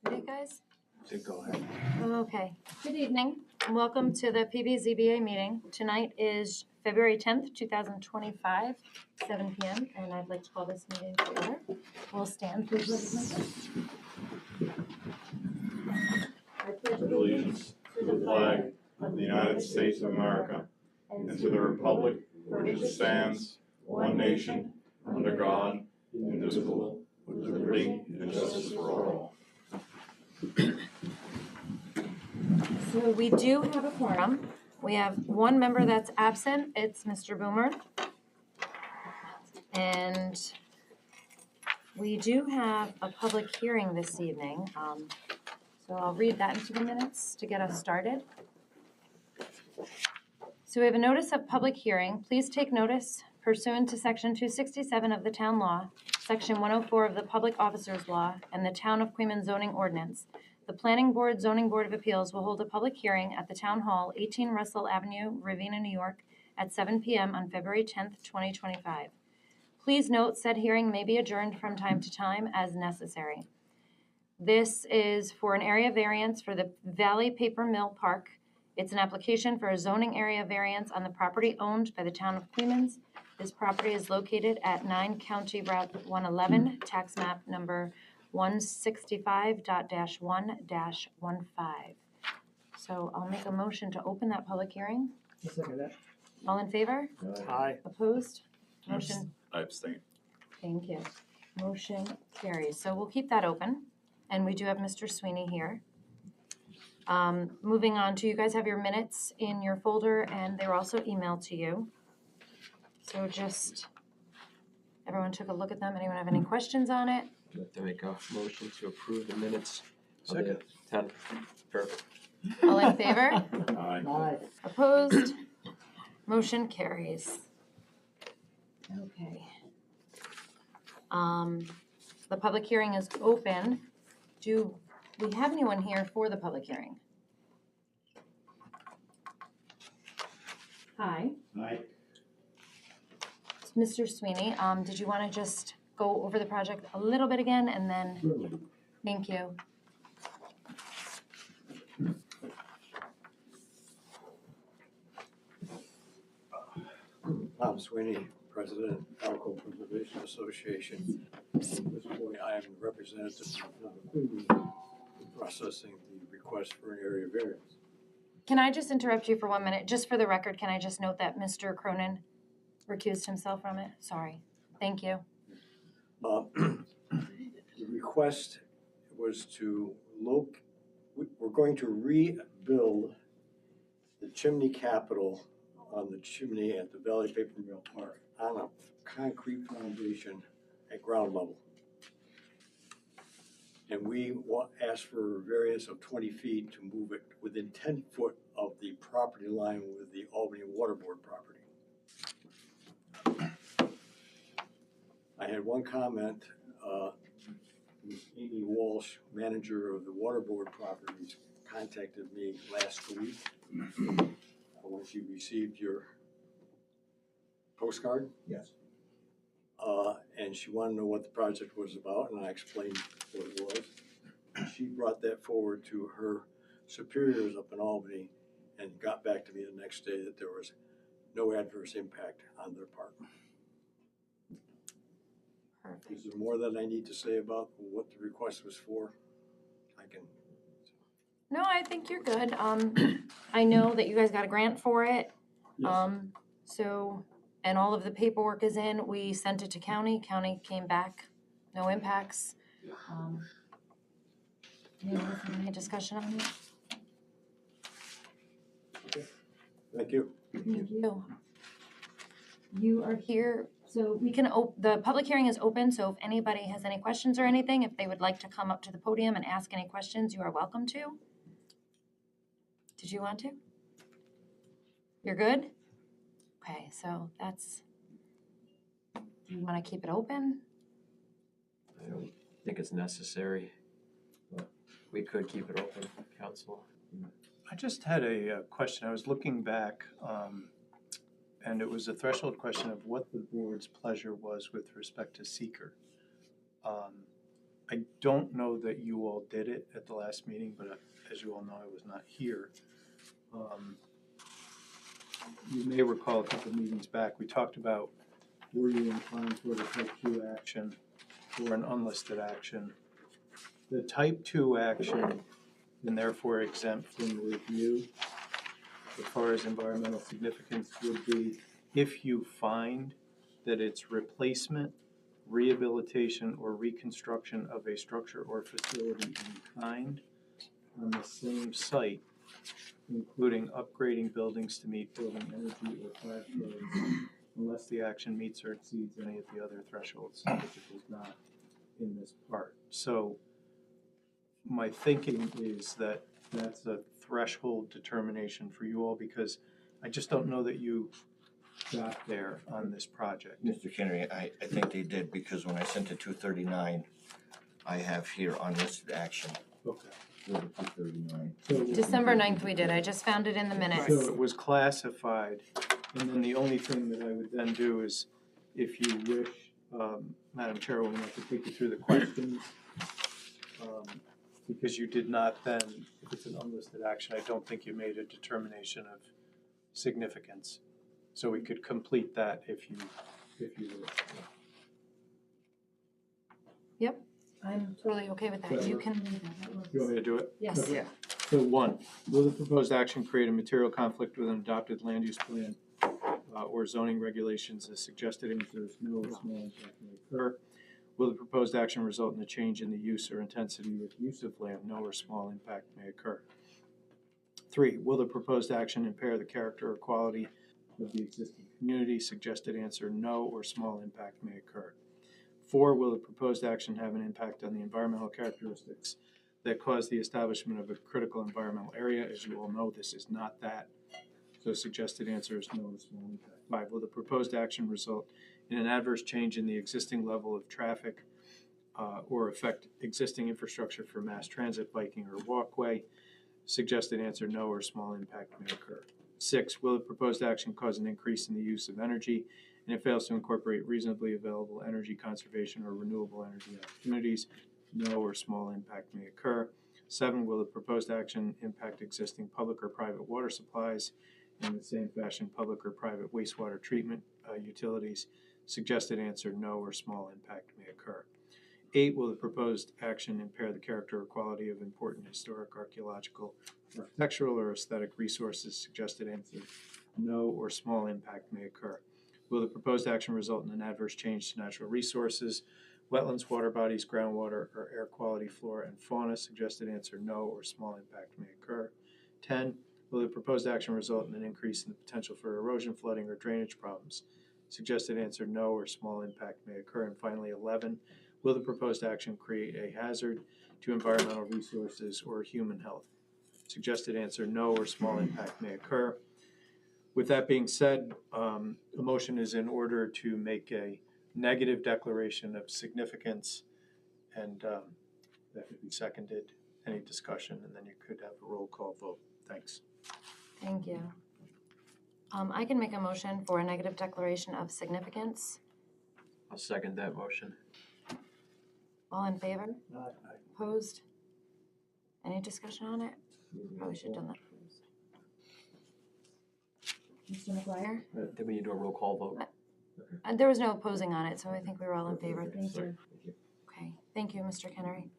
Ready, guys? Go ahead. Okay. Good evening. Welcome to the ZBA meeting. Tonight is February 10th, 2025, 7 p.m. And I'd like to call this meeting to order. We'll stand, please. I pledge allegiance to the flag of the United States of America and to the republic for which it stands, one nation, under God, indivisible, with liberty and justice for all. So we do have a quorum. We have one member that's absent. It's Mr. Boomer. And we do have a public hearing this evening. So I'll read that into the minutes to get us started. So we have a notice of public hearing. Please take notice pursuant to Section 267 of the Town Law, Section 104 of the Public Officers Law, and the Town of Queens Zoning Ordinance. The Planning Board Zoning Board of Appeals will hold a public hearing at the Town Hall, 18 Russell Avenue, Ravena, New York, at 7 p.m. on February 10th, 2025. Please note said hearing may be adjourned from time to time as necessary. This is for an area variance for the Valley Paper Mill Park. It's an application for a zoning area variance on the property owned by the Town of Queens. This property is located at 9 County Route 111, tax map number 165.1-15. So I'll make a motion to open that public hearing. Second that. All in favor? Aye. Opposed? Motion. I abstain. Thank you. Motion carries. So we'll keep that open. And we do have Mr. Sweeney here. Moving on to, you guys have your minutes in your folder and they were also emailed to you. So just, everyone took a look at them. Anyone have any questions on it? I'd like to make a motion to approve the minutes. Second. Perfect. All in favor? Aye. Opposed? Motion carries. Okay. The public hearing is open. Do we have anyone here for the public hearing? Hi. Aye. Mr. Sweeney, did you want to just go over the project a little bit again and then? Thank you. Tom Sweeney, President, Alco Preservation Association. At this point, I am representative of the processing the request for an area variance. Can I just interrupt you for 1 minute? Just for the record, can I just note that Mr. Cronin recused himself from it? Sorry. Thank you. The request was to we're going to rebuild the chimney capital on the chimney at the Valley Paper Mill Park on a concrete foundation at ground level. And we ask for a variance of 20 feet to move it within 10 foot of the property line with the Albany Water Board property. I had one comment. Amy Walsh, manager of the Water Board properties, contacted me last week when she received your postcard. Yes. And she wanted to know what the project was about, and I explained what it was. She brought that forward to her superiors up in Albany and got back to me the next day that there was no adverse impact on their part. Perfect. Is there more that I need to say about what the request was for? I can. No, I think you're good. I know that you guys got a grant for it. Yes. And all of the paperwork is in. We sent it to county. County came back, no impacts. Any discussion on it? Okay. Thank you. Thank you. You are here, so we can, the public hearing is open, so if anybody has any questions or anything, if they would like to come up to the podium and ask any questions, you are welcome to. Did you want to? You're good? Okay, so that's, do you want to keep it open? I don't think it's necessary, but we could keep it open, council. I just had a question. I was looking back, and it was a threshold question of what the board's pleasure was with respect to seeker. I don't know that you all did it at the last meeting, but as you all know, I was not here. You may recall a couple of meetings back, we talked about were you inclined toward a type 2 action or an unlisted action. The type 2 action, and therefore exempt from review, as far as environmental significance, would be if you find that it's replacement, rehabilitation, or reconstruction of a structure or facility in kind on the same site, including upgrading buildings to meet building energy or fire codes, unless the action meets or exceeds any of the other thresholds, which it does not in this part. So my thinking is that that's a threshold determination for you all, because I just don't know that you got there on this project. Mr. Kennedy, I think they did, because when I sent it 239, I have here unlisted action. Okay. 239. So, December 9th we did, I just found it in the minutes. so it was classified, and then the only thing that I would then do is, if you wish, Madam Chairwoman, I could take you through the questions. Because you did not then, if it's an unlisted action, I don't think you made a determination of significance. So we could complete that if you would. Yep, I'm totally okay with that. You can. You want me to do it? Yes. Okay. So 1, will the proposed action create a material conflict with an adopted land use plan or zoning regulations as suggested in there's no small impact may occur? Will the proposed action result in a change in the use or intensity with use of land? No or small impact may occur. 3, will the proposed action impair the character or quality of the existing community? Suggested answer, no or small impact may occur. 4, will the proposed action have an impact on the environmental characteristics that cause the establishment of a critical environmental area? As you all know, this is not that. So suggested answer is no or small impact. 5, will the proposed action result in an adverse change in the existing level of traffic or affect existing infrastructure for mass transit, biking, or walkway? Suggested answer, no or small impact may occur. 6, will the proposed action cause an increase in the use of energy and it fails to incorporate reasonably available energy conservation or renewable energy opportunities? No or small impact may occur. 7, will the proposed action impact existing public or private water supplies? In the same fashion, public or private wastewater treatment utilities? Suggested answer, no or small impact may occur. 8, will the proposed action impair the character or quality of important historic, archaeological, architectural, or aesthetic resources? Suggested answer, no or small impact may occur. Will the proposed action result in an adverse change to natural resources, wetlands, water bodies, groundwater, or air quality, flora, and fauna? Suggested answer, no or small impact may occur. 10, will the proposed action result in an increase in the potential for erosion, flooding, or drainage problems? Suggested answer, no or small impact may occur. And finally, 11, will the proposed action create a hazard to environmental resources or human health? Suggested answer, no or small impact may occur. With that being said, a motion is in order to make a negative declaration of significance, and that could be seconded. Any discussion, and then you could have a roll call vote. Thanks. Thank you. I can make a motion for a negative declaration of significance. I'll second that motion. All in favor? Opposed? Any discussion on it? Probably should have done that first. Mr. McGuire? Then we need to do a roll call vote. There was no opposing on it, so I think we were all in favor. Thank Sorry. you. Okay, thank you, Mr. Kennery.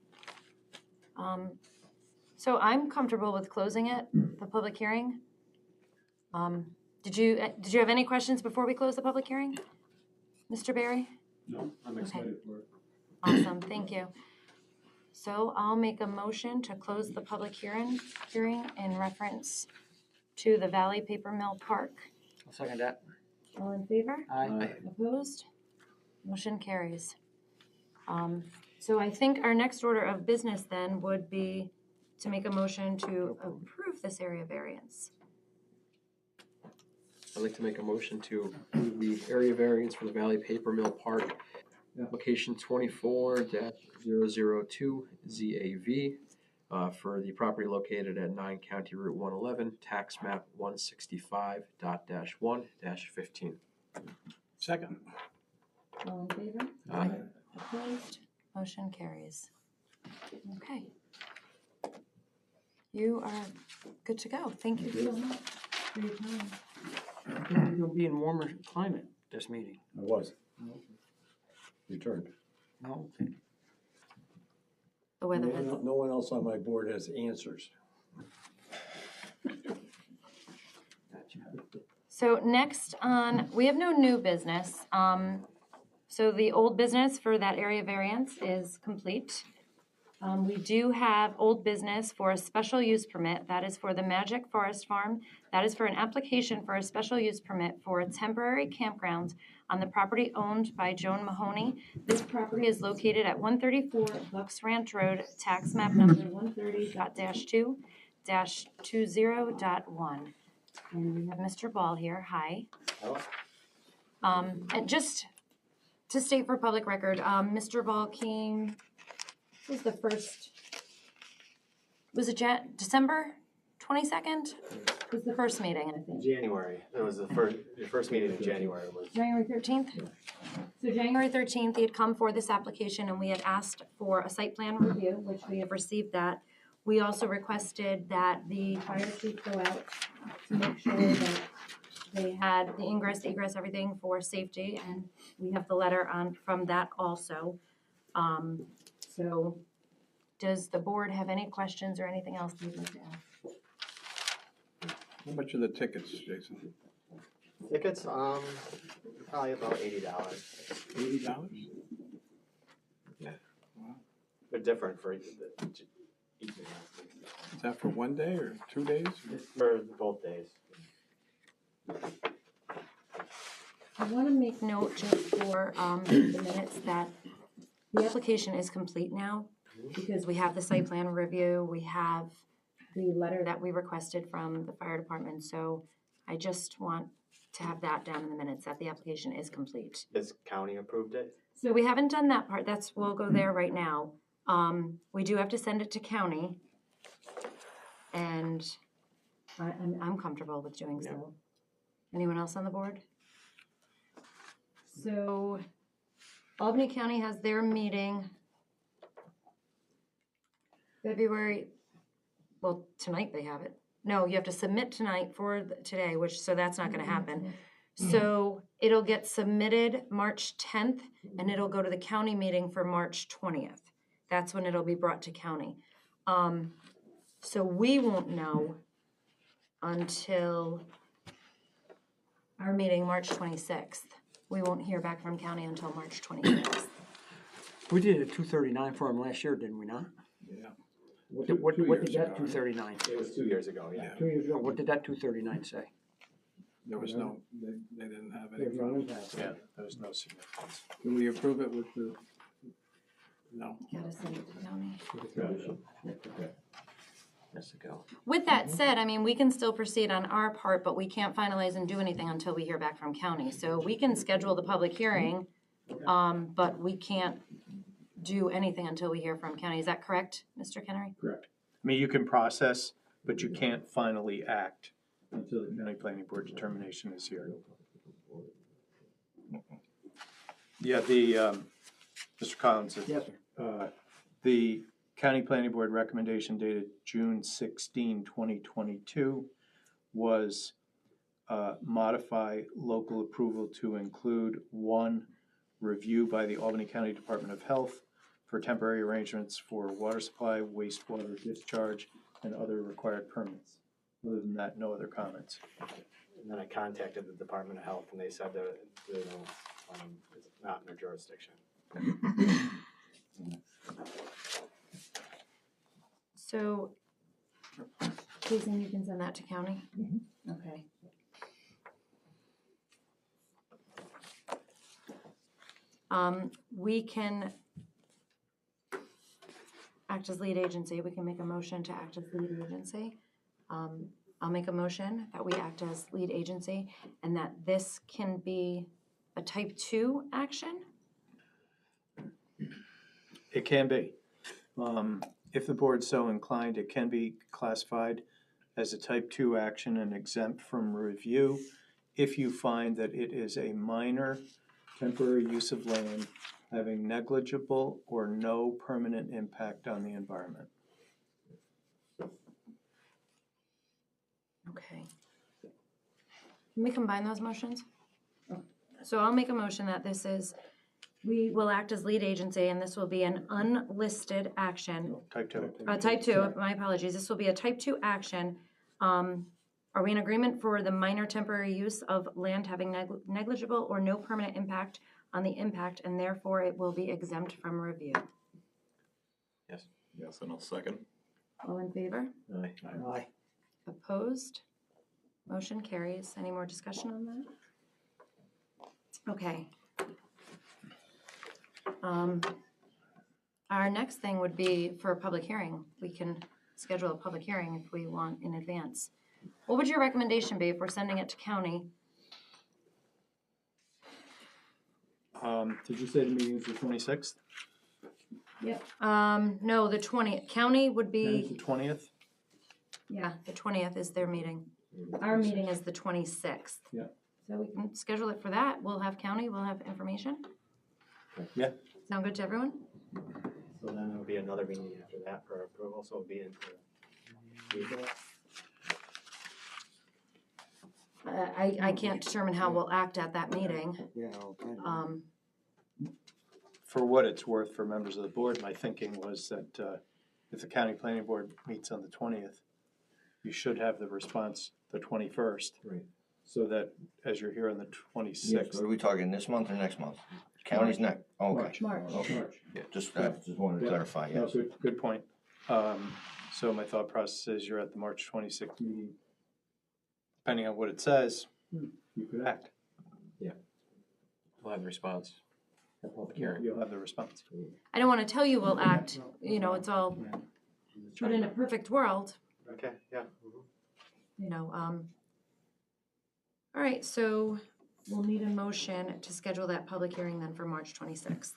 So I'm comfortable with closing it, the public hearing. Did you have any questions before we close the public hearing? Mr. Barry? No, I'm excited for it. Awesome, thank you. So I'll make a motion to close the public hearing in reference to the Valley Paper Mill Park. I'll second that. All in favor? Aye. Opposed? Motion carries. So I think our next order of business then would be to make a motion to approve this area variance. I'd like to make a motion to approve the area variance for the Valley Paper Mill Park, application 24-002 ZAV for the property located at 9 County Route 111, tax map 165-1-15. Second. All in favor? Aye. Opposed? Motion carries. Okay. You are good to go. Thank you so much for your time. You'll be in warmer climate this meeting. I was. Returned. No, The weather has, No one else on my board has answers. so next on, we have no new business. So the old business for that area variance is complete. We do have old business for a special use permit. That is for the Magic Forest Farm. That is for an application for a special use permit for a temporary campground on the property owned by Joan Mahoney. This property is located at 134 Bucks Ranch Road, tax map number 130.2-20.1. And we have Mr. Ball here. Hi. And just to state for public record, Mr. Ball came, was the first, was it December 22nd? Was the first meeting, I think. January, it was your first meeting in January was. January 13th? So January 13th, he had come for this application and we had asked for a site plan review, which we have received that. We also requested that the fire chief go out to make sure that they had the ingress, egress, everything for safety, and we have the letter on from that also. So does the board have any questions or anything else they'd like to ask? How much are the tickets, Jason? Tickets, probably about $80. $80? They're different for each event. Is that for one day or 2 days? For both days. I want to make note just for the minutes that the application is complete now because we have the site plan review, we have the letter that we requested from the fire department. So I just want to have that down in the minutes that the application is complete. This county approved it? So we haven't done that part. We'll go there right now. We do have to send it to county, and I'm comfortable with doing so. Anyone else on the board? So Albany County has their meeting tonight they have it. No, you have to submit tonight for today, so that's not gonna happen. So it'll get submitted March 10th, and it'll go to the county meeting for March 20th. That's when it'll be brought to county. So we won't know until our meeting, March 26th. We won't hear back from county until March 26th. we did a 239 for him last year, didn't we not? Yeah. What did that 239? It was 2 years ago, yeah. 2 years ago, what did that 239 say? There was no, they didn't have any There's no problems. impact. Yeah, there was no significance. Can we approve it with the, no? Gotta send it to county. Yes, to go. With that said, I mean, we can still proceed on our part, but we can't finalize and do anything until we hear back from county. So we can schedule the public hearing, but we can't do anything until we hear from county. Is that correct, Mr. Kennery? Correct. I mean, you can process, but you can't finally act until the county planning board determination is here. Yeah, Mr. Collins. Yes, sir. The county planning board recommendation dated June 16, 2022 was modify local approval to include 1, review by the Albany County Department of Health for temporary arrangements for water supply, wastewater discharge, and other required permits. Other than that, no other comments. And then I contacted the Department of Health and they said that, it's not in their jurisdiction. So, Jason, you can send that to county? Okay. We can act as lead agency. We can make a motion to act as lead agency. I'll make a motion that we act as lead agency and that this can be a type 2 action. It can be. If the board's so inclined, it can be classified as a type 2 action and exempt from review if you find that it is a minor temporary use of land having negligible or no permanent impact on the environment. Okay. Can we combine those motions? So I'll make a motion that this is, we will act as lead agency, and this will be an unlisted action. Type 2. Type 2, my apologies, this will be a type 2 action. Are we in agreement for the minor temporary use of land having negligible or no permanent impact on the impact, and therefore it will be exempt from review? Yes. Yes, and I'll second. All in favor? Aye. Aye. Opposed? Motion carries. Any more discussion on that? Okay. Our next thing would be for a public hearing. We can schedule a public hearing if we want in advance. What would your recommendation be if we're sending it to county? Did you say the meeting is the 26th? Yep. No, the 20th. County would That is be, the 20th? yeah, the 20th is their meeting. Our meeting is the 26th. Yeah. So we can schedule it for that. We'll have county, we'll have information. Yeah. Sound good to everyone? So then it would be another meeting after that for approval, so it would be into April. I can't determine how we'll act at that meeting. Yeah, okay. For what it's worth for members of the board, my thinking was that if the county planning board meets on the 20th, you should have the response the 21st. Right. So that as you're here on the 26th. Are we talking this month or next month? County's next, okay. March. Okay. Just wanted to clarify, No, yes. good point. So my thought process is you're at the March 26th meeting. Depending on what it says, you could act. We'll have the response. At public hearing. You'll have the response. I don't want to tell you we'll act, you know, it's all, but in a perfect world, Okay, yeah. you know, all right, so we'll need a motion to schedule that public hearing then for March 26th.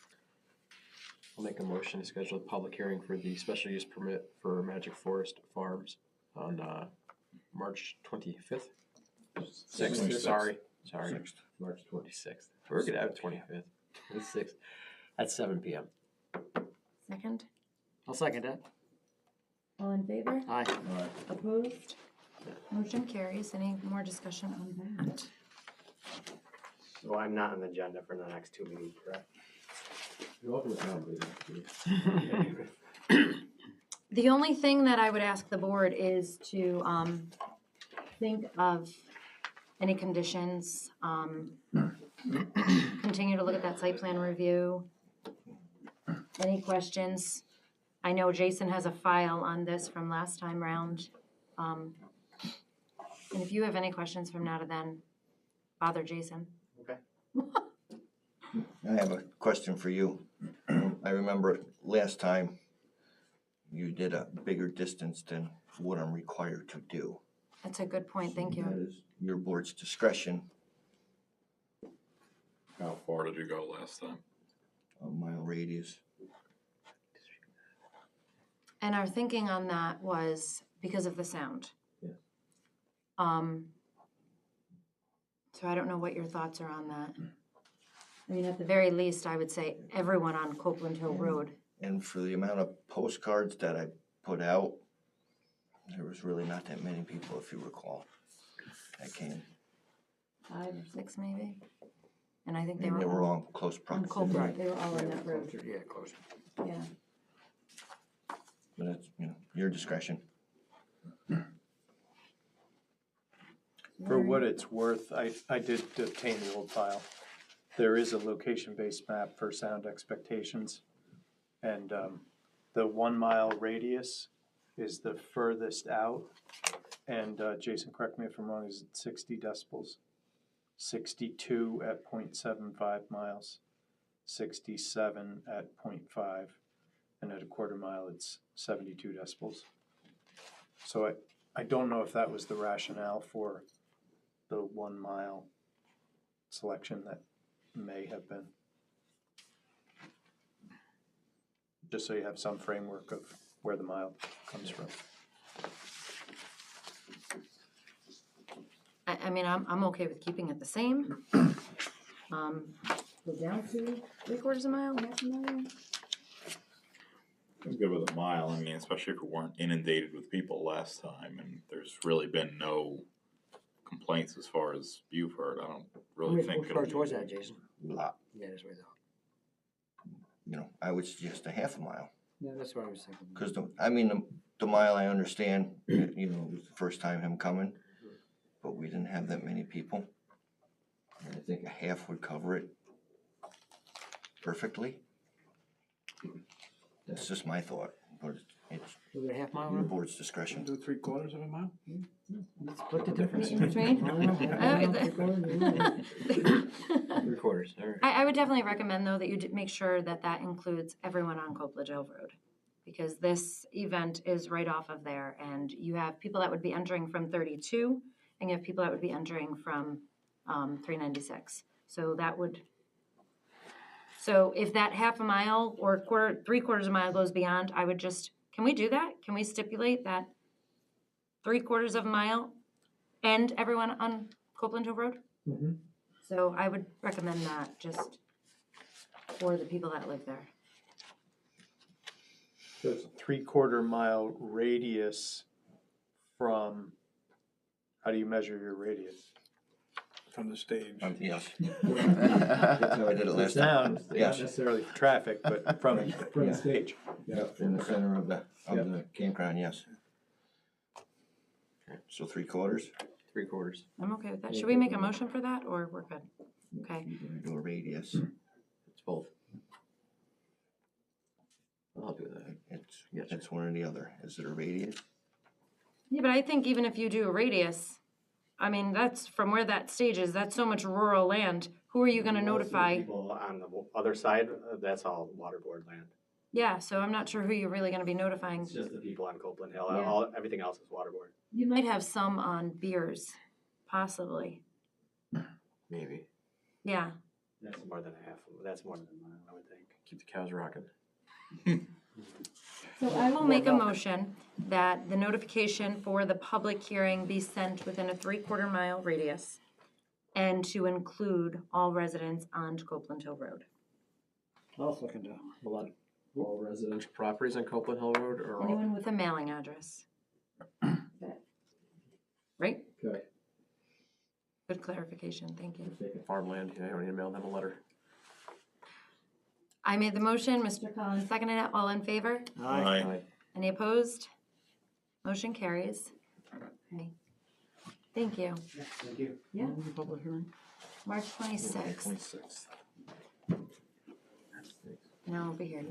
I'll make a motion to schedule a public hearing for the special use permit for Magic Forest Farms on March 25th. 6th, sorry. Sixth. March 26th. We're gonna have 25th. 26th at 7 p.m. Second, I'll second it. all in favor? Aye. Opposed? Motion carries. Any more discussion on that? So I'm not on the agenda for the next two meetings, correct? The only thing that I would ask the board is to think of any conditions, continue to look at that site plan review. Any questions? I know Jason has a file on this from last time round. And if you have any questions from now to then, bother Jason. Okay. I have a question for you. I remember last time you did a bigger distance than what I'm required to do. That's a good point, thank That you. is your board's discretion, How far did you go last time? a mile radius. And our thinking on that was because of the sound. Yeah. So I don't know what your thoughts are on that. I mean, at the very least, I would say everyone on Copeland Hill Road. And for the amount of postcards that I put out, there was really not that many people, if you recall, that came. 5 or 6 maybe? And I think they And were they were all all close on proximity. Copeland, they were all on that road, Yeah, closer. yeah. But that's, your discretion. For what it's worth, I did obtain the old file. There is a location-based map for sound expectations. And the 1 mile radius is the furthest out. And Jason, correct me if I'm wrong, is it 60 decibels? 62 at 0.75 miles, 67 at 0.5, and at a quarter mile it's 72 decibels. So I don't know if that was the rationale for the 1 mile selection. That may have been. Just so you have some framework of where the mile comes from. I mean, I'm okay with keeping it the same. go down to 3/4 of a mile, half a mile? I'm good with a mile, I mean, especially if we weren't inundated with people last time, and there's really been no complaints as far as you've heard, I don't really think. Which part was that, Jason? Lot. Yeah, that's right though. You know, I would suggest a half a mile. Yeah, that's what I was thinking. Cause the mile I understand, you know, it was the first time him coming, but we didn't have that many people. And I think a half would cover it perfectly. That's just my thought, but it's Was it a half mile? your board's discretion. Do 3/4 of a mile? Split the difference. In between? Three quarters, all right. I would definitely recommend, though, that you make sure that that includes everyone on Copeland Hill Road. Because this event is right off of there, and you have people that would be entering from 32, and you have people that would be entering from 396. So if that half a mile or 3/4 of a mile goes beyond, I would just, can we do that? Can we stipulate that 3/4 of a mile and everyone on Copeland Hill Road? Mm-hmm. So I would recommend that just for the people that live there. So it's a 3/4 mile radius from, how do you measure your radius? From the stage. Yes. That's how I did it last time. Not Yes. necessarily for traffic, but from Yeah. the stage. Yep, in the center of the campground, yes. So 3/4? 3/4. I'm okay with that. Should we make a motion for that, or we're good? Okay. You're gonna do a radius. It's both. I'll do that. It's one or the other. Is it a radius? Yeah, but I think even if you do a radius, I mean, that's from where that stage is, that's so much rural land. Who are you gonna Most of the notify? people on the other side, that's all water board land. Yeah, so I'm not sure who you're really gonna be notifying. It's just the people on Copeland Hill, Yeah. everything else is water board. You might have some on beers, possibly. Maybe. Yeah, That's more than that's more than a mile, I would think. Keep the cows rocking. so I will make a motion that the notification for the public hearing be sent within a 3/4 mile radius and to include all residents on Copeland Hill Road. I'll second that. Hold on. All residential properties on Copeland Hill Road or all? Anyone with a mailing address. Right? Okay. Good clarification, thank you. Vacant farmland, yeah, I don't need to mail them a letter. I made the motion, Mr. Collins seconded it, all in favor? Aye. Any opposed? Motion carries. Okay. Thank you. Thank you. Yeah. When was the public hearing? March 26th. 26th. No, I'll be here.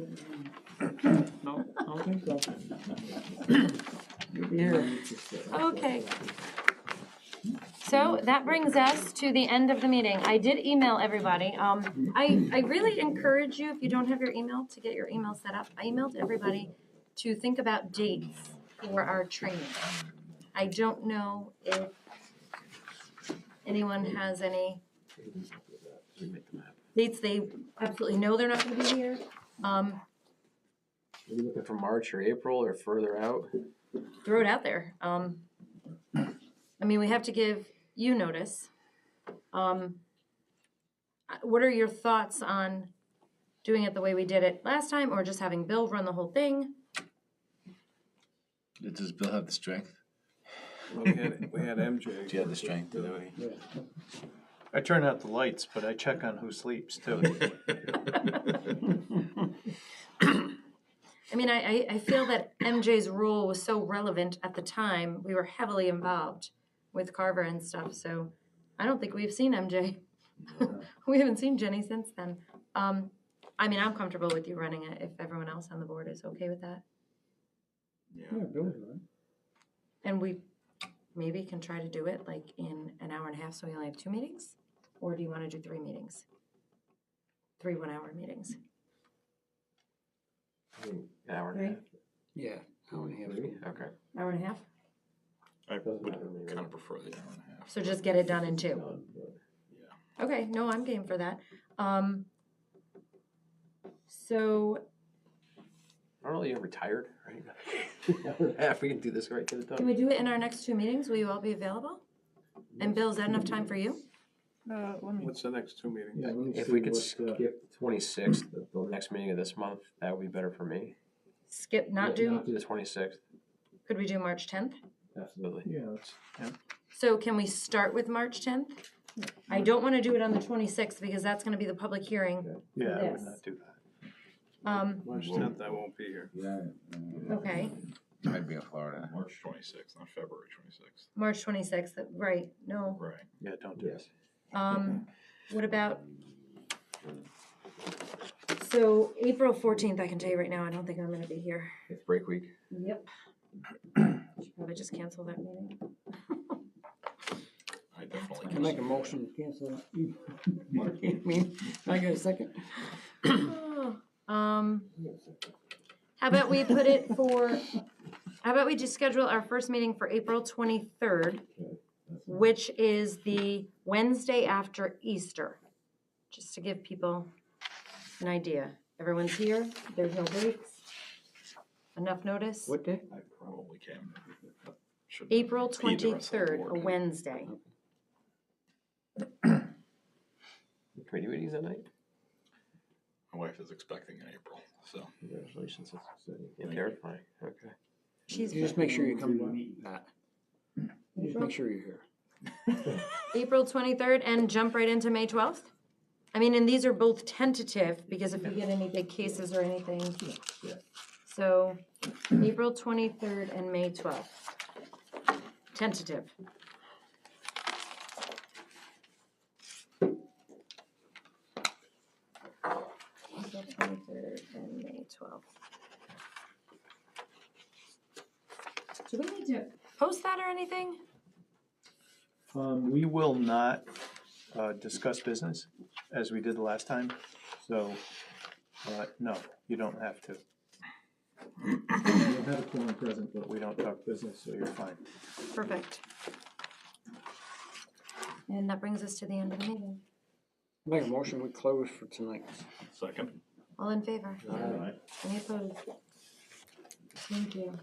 No, I don't think so. You'll be here. Okay. So that brings us to the end of the meeting. I did email everybody. I really encourage you, if you don't have your email, to get your email set up. I emailed everybody to think about dates for our training. I don't know if anyone has any dates they absolutely know they're not gonna be here. Are you looking for March or April or further out? Throw it out there. I mean, we have to give you notice. What are your thoughts on doing it the way we did it last time, or just having Bill run the whole thing? Does Bill have the strength? Well, we had MJ. Do you have the strength to do it? I turn out the lights, but I check on who sleeps too. I mean, I feel that MJ's rule was so relevant at the time. We were heavily involved with Carver and stuff, so I don't think we've seen MJ. We haven't seen Jenny since then. I mean, I'm comfortable with you running it if everyone else on the board is okay with that. Yeah, Bill's right. And we maybe can try to do it like in an hour and a half, so we only have 2 meetings? Or do you want to do 3 meetings? 3 1-hour meetings? An hour and a half. Yeah, hour and a half. Maybe? Okay. Hour and a half? I would kind of prefer the hour and a half. So just get it done in 2. Okay, no, I'm game for that. So, I don't know, you're retired, right? Hour and a half, we can do this right, get it can done. we do it in our next 2 meetings? Will you all be available? And Bill, is that enough time for you? What's the next two meetings? Yeah, let me If see we could what, skip the 26th, the next meeting of this month, that would be better for me. Skip, not do, The 26th, could we do March 10th? absolutely. Yeah, let's, yeah. So can we start with March 10th? I don't want to do it on the 26th because that's going to be the public hearing. Yeah, I would Yes. not do that. March 10th, I won't be here. Okay, I'd be in Florida. March 26th, not February 26th. March 26th, right, no. Right. Yeah, don't do Yes. it. What about? So April 14th, I can tell you right now, I don't think I'm gonna be here. It's break week. Yep. Should probably just cancel that meeting. I definitely Can I make a motion to cancel that? Me, I get a second? How about we put it for, how about we just schedule our first meeting for April 23rd, which is the Wednesday after Easter, just to give people an idea. Everyone's here, there's no breaks, enough notice. What day? I probably can. Should April feed the rest of the 23rd, a board. Wednesday. Committee meetings that night? My wife is expecting in April, so. Congratulations, that's exciting. Yeah, terrifying, okay. She's You just make sure you come to that. You just make sure you're here. April 23rd and jump right into May 12th? I mean, and these are both tentative because if we get any big cases or anything. So April 23rd and May 12th. Tentative. April 23rd and May 12th. Do we need to post that or anything? We will not discuss business as we did the last time, so, no, you don't have to. You'll have a quorum present, but we don't talk business, so you're fine. Perfect. And that brings us to the end of the meeting. Make a motion, we close for tonight. Second. All in favor? All right. Any opposed? Thank you.